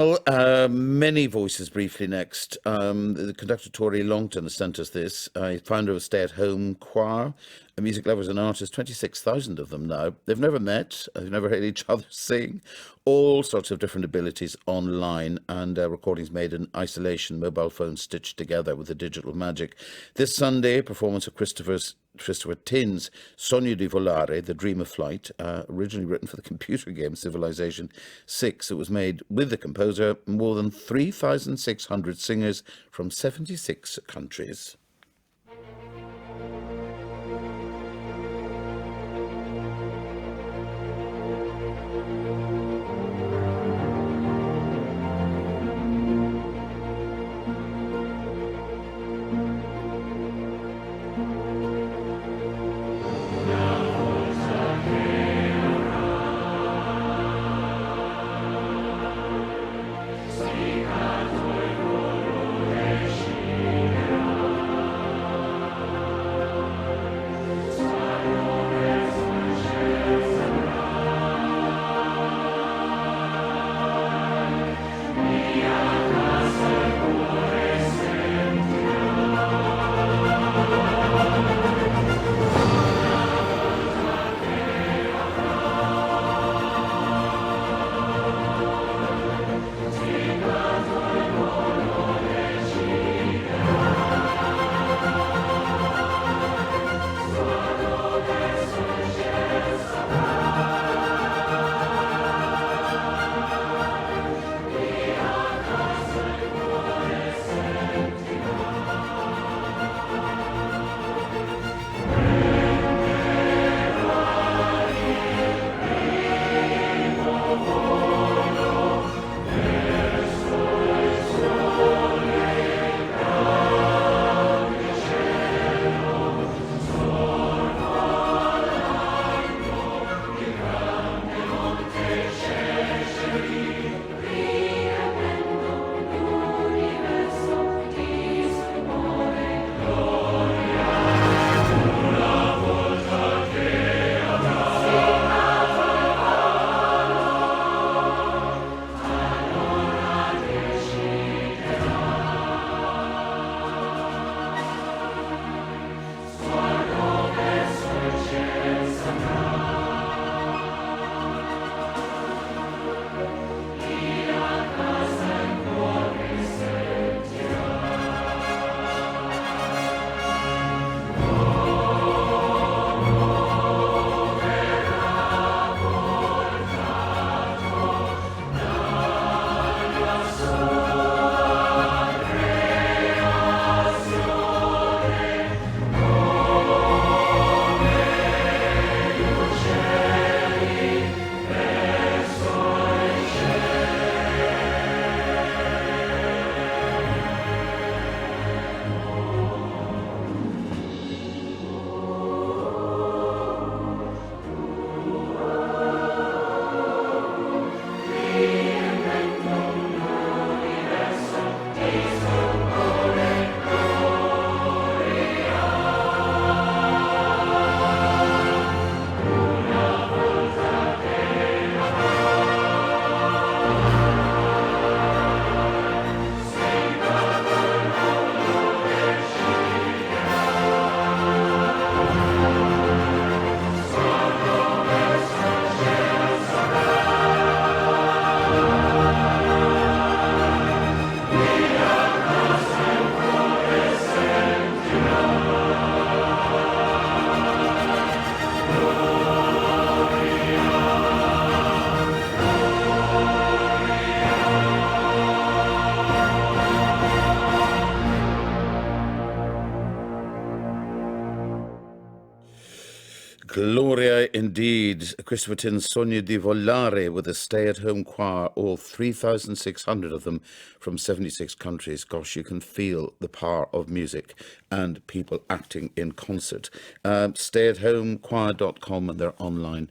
Well, many voices briefly next. The conductor Tori Longton has sent us this. Founder of Stay at Home Choir, music lovers and artists, 26,000 of them now. They've never met, they've never heard each other sing. All sorts of different abilities online and recordings made in isolation, mobile phones stitched together with the digital magic. This Sunday, performance of Christopher Tin's Sogno di Volare, The Dream of Flight, originally written for the computer game Civilization 6. It was made with the composer, more than 3,600 singers from 76 countries. Gloria indeed. Christopher Tin's Sogno di Volare with a stay-at-home choir, all 3,600 of them from 76 countries. Gosh, you can feel the power of music and people acting in concert. Stayathomechoir.com and their online